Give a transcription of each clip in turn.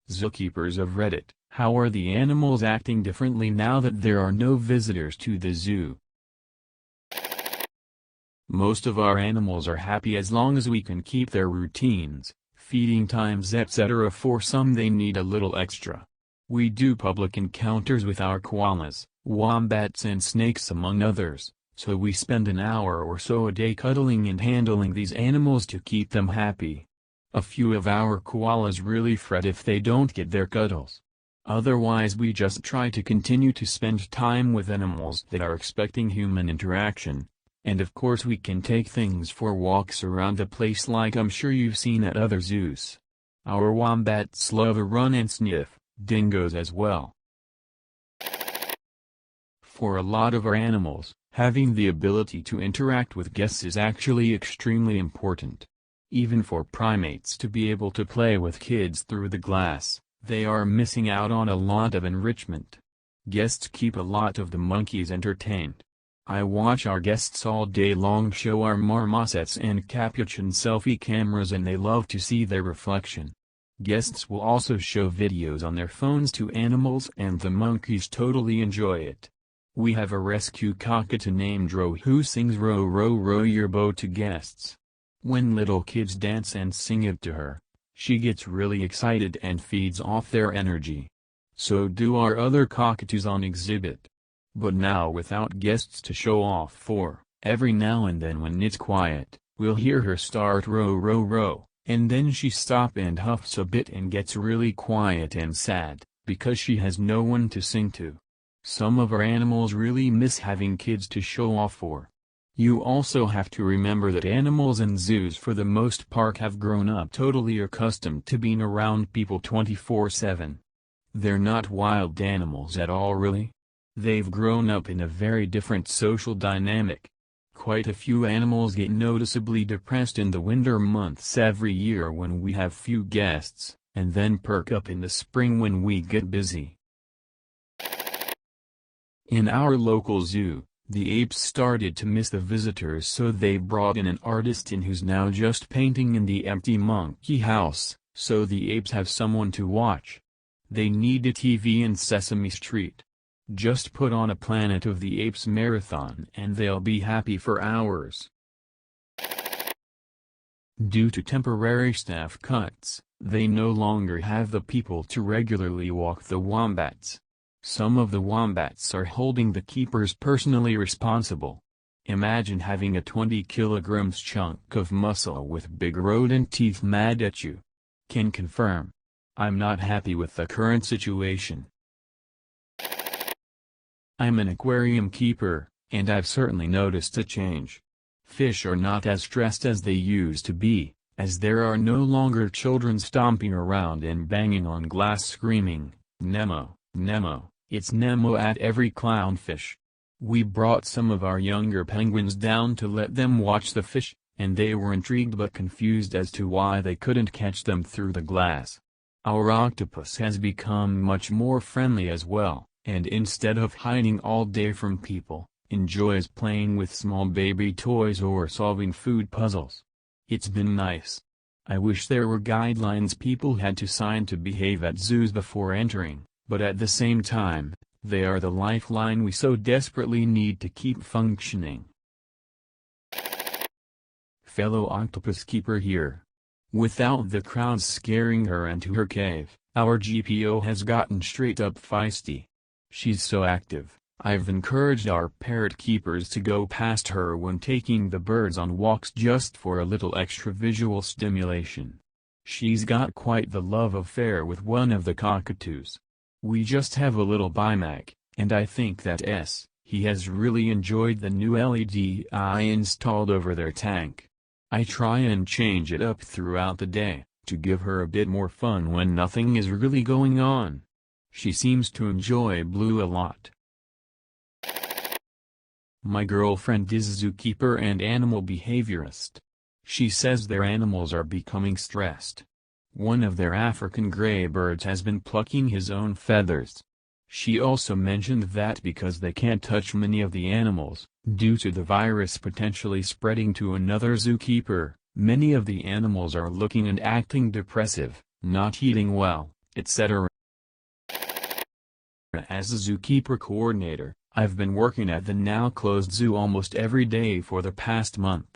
Zookeepers of Reddit, how are the animals acting differently now that there are no visitors to the zoo? Most of our animals are happy as long as we can keep their routines, feeding times etc. For some they need a little extra. We do public encounters with our koalas, wombats and snakes among others, so we spend an hour or so a day cuddling and handling these animals to keep them happy. A few of our koalas really fret if they don't get their cuddles. Otherwise we just try to continue to spend time with animals that are expecting human interaction. And of course we can take things for walks around the place like I'm sure you've seen at other zoos. Our wombats love a run and sniff, dingoes as well. For a lot of our animals, having the ability to interact with guests is actually extremely important. Even for primates to be able to play with kids through the glass, they are missing out on a lot of enrichment. Guests keep a lot of the monkeys entertained. I watch our guests all day long show our marmosets and capuchin selfie cameras and they love to see their reflection. Guests will also show videos on their phones to animals and the monkeys totally enjoy it. We have a rescue cockatoo named Ro who sings row row row your boat to guests. When little kids dance and sing it to her, she gets really excited and feeds off their energy. So do our other cockatoos on exhibit. But now without guests to show off for, every now and then when it's quiet, we'll hear her start row row row, and then she stop and huffs a bit and gets really quiet and sad, because she has no one to sing to. Some of our animals really miss having kids to show off for. You also have to remember that animals in zoos for the most part have grown up totally accustomed to being around people 24/7. They're not wild animals at all really. They've grown up in a very different social dynamic. Quite a few animals get noticeably depressed in the winter months every year when we have few guests, and then perk up in the spring when we get busy. In our local zoo, the apes started to miss the visitors, so they brought in an artist in who's now just painting in the empty monkey house, so the apes have someone to watch. They need a TV in Sesame Street. Just put on a Planet of the Apes marathon and they'll be happy for hours. Due to temporary staff cuts, they no longer have the people to regularly walk the wombats. Some of the wombats are holding the keepers personally responsible. Imagine having a 20 kilograms chunk of muscle with big rodent teeth mad at you. Can confirm. I'm not happy with the current situation. I'm an aquarium keeper, and I've certainly noticed a change. Fish are not as stressed as they used to be, as there are no longer children stomping around and banging on glass screaming, "Nemo, Nemo, it's Nemo" at every clownfish. We brought some of our younger penguins down to let them watch the fish, and they were intrigued but confused as to why they couldn't catch them through the glass. Our octopus has become much more friendly as well, and instead of hiding all day from people, enjoys playing with small baby toys or solving food puzzles. It's been nice. I wish there were guidelines people had to sign to behave at zoos before entering, but at the same time, they are the lifeline we so desperately need to keep functioning. Fellow octopus keeper here. Without the crowds scaring her into her cave, our GPO has gotten straight up feisty. She's so active, I've encouraged our parrot keepers to go past her when taking the birds on walks just for a little extra visual stimulation. She's got quite the love affair with one of the cockatoos. We just have a little BiMac, and I think that he has really enjoyed the new LED I installed over their tank. I try and change it up throughout the day, to give her a bit more fun when nothing is really going on. She seems to enjoy blue a lot. My girlfriend is a zookeeper and animal behaviorist. She says their animals are becoming stressed. One of their African gray birds has been plucking his own feathers. She also mentioned that because they can't touch many of the animals, due to the virus potentially spreading to another zookeeper, many of the animals are looking and acting depressive, not eating well, etc. As a zookeeper coordinator, I've been working at the now closed zoo almost every day for the past month.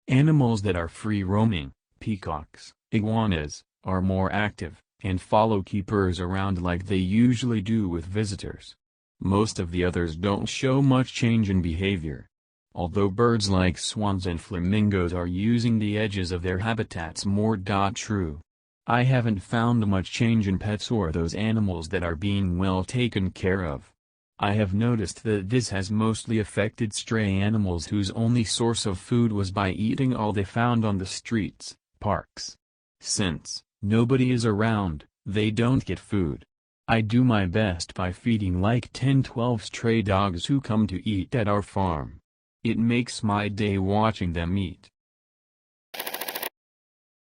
Animals that are free-roaming, peacocks, iguanas, are more active, and follow keepers around like they usually do with visitors. Most of the others don't show much change in behavior. Although birds like swans and flamingos are using the edges of their habitats more. True. I haven't found much change in pets or those animals that are being well taken care of. I have noticed that this has mostly affected stray animals whose only source of food was by eating all they found on the streets, parks. Since nobody is around, they don't get food. I do my best by feeding like 10-12 stray dogs who come to eat at our farm. It makes my day watching them eat.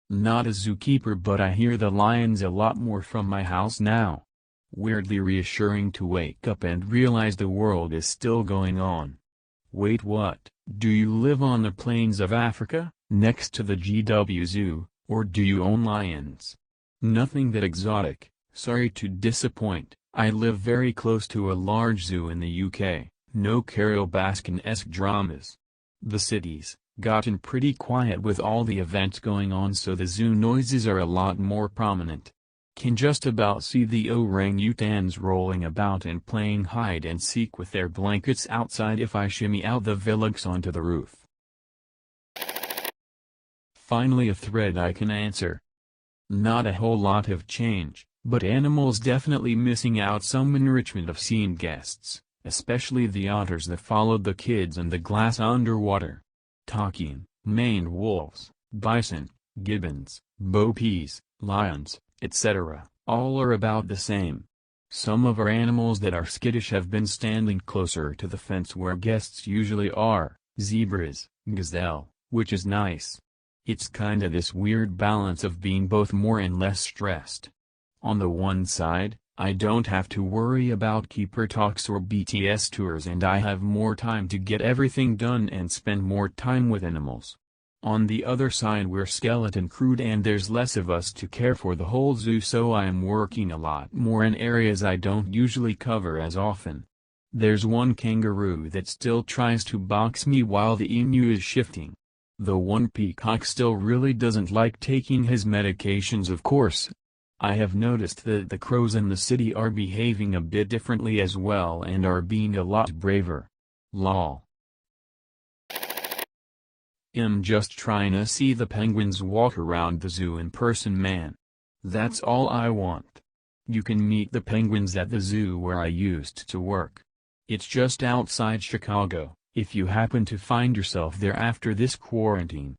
Not a zookeeper, but I hear the lions a lot more from my house now. Weirdly reassuring to wake up and realize the world is still going on. Wait, what? Do you live on the plains of Africa, next to the GW Zoo, or do you own lions? Nothing that exotic, sorry to disappoint. I live very close to a large zoo in the UK, no Carole Baskin-esque dramas. The city's gotten pretty quiet with all the events going on, so the zoo noises are a lot more prominent. Can just about see the orangutans rolling about and playing hide and seek with their blankets outside if I shimmy out the Velux onto the roof. Finally, a thread I can answer. Not a whole lot of change, but animals definitely missing out some enrichment of seeing guests, especially the otters that followed the kids in the glass underwater. Talking, maned wolves, bison, gibbons, bo-peas, lions, etc., all are about the same. Some of our animals that are skittish have been standing closer to the fence where guests usually are, zebras, gazelle, which is nice. It's kinda this weird balance of being both more and less stressed. On the one side, I don't have to worry about keeper talks or BTS tours, and I have more time to get everything done and spend more time with animals. On the other side, we're skeleton crewed and there's less of us to care for the whole zoo, so I am working a lot more in areas I don't usually cover as often. There's one kangaroo that still tries to box me while the emu is shifting. The one peacock still really doesn't like taking his medications, of course. I have noticed that the crows in the city are behaving a bit differently as well and are being a lot braver. Lol. I'm just trying to see the penguins walk around the zoo in person, man. That's all I want. You can meet the penguins at the zoo where I used to work. It's just outside Chicago, if you happen to find yourself there after this quarantine.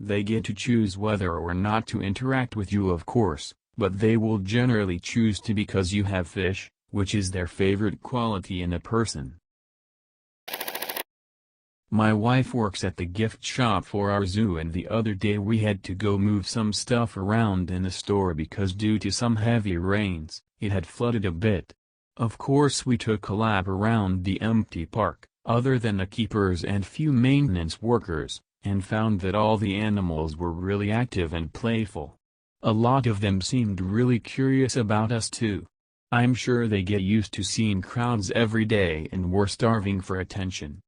They get to choose whether or not to interact with you, of course, but they will generally choose to because you have fish, which is their favorite quality in a person. My wife works at the gift shop for our zoo, and the other day we had to go move some stuff around in the store because due to some heavy rains, it had flooded a bit. Of course we took a lap around the empty park, other than the keepers and few maintenance workers, and found that all the animals were really active and playful. A lot of them seemed really curious about us too. I'm sure they get used to seeing crowds every day and were starving for attention.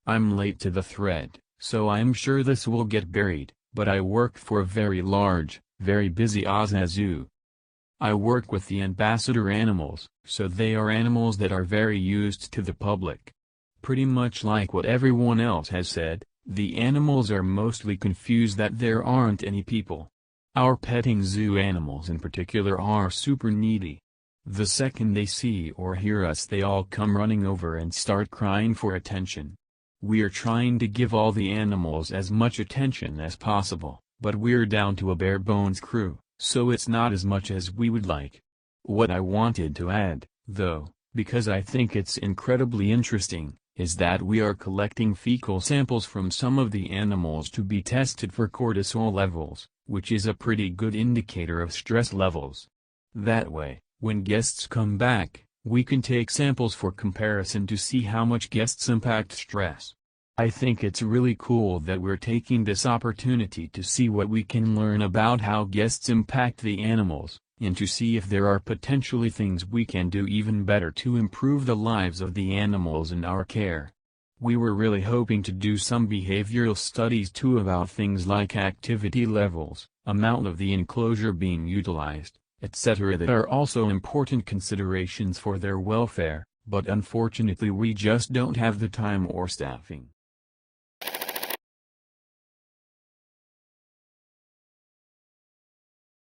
I'm late to the thread, so I'm sure this will get buried, but I work for a very large, very busy Oz zoo. I work with the ambassador animals, so they are animals that are very used to the public. Pretty much like what everyone else has said, the animals are mostly confused that there aren't any people. Our petting zoo animals in particular are super needy. The second they see or hear us, they all come running over and start crying for attention. We're trying to give all the animals as much attention as possible, but we're down to a bare bones crew, so it's not as much as we would like. What I wanted to add, though, because I think it's incredibly interesting, is that we are collecting fecal samples from some of the animals to be tested for cortisol levels, which is a pretty good indicator of stress levels. That way, when guests come back, we can take samples for comparison to see how much guests impact stress. I think it's really cool that we're taking this opportunity to see what we can learn about how guests impact the animals, and to see if there are potentially things we can do even better to improve the lives of the animals in our care. We were really hoping to do some behavioral studies too about things like activity levels, amount of the enclosure being utilized, etc. that are also important considerations for their welfare, but unfortunately we just don't have the time or staffing.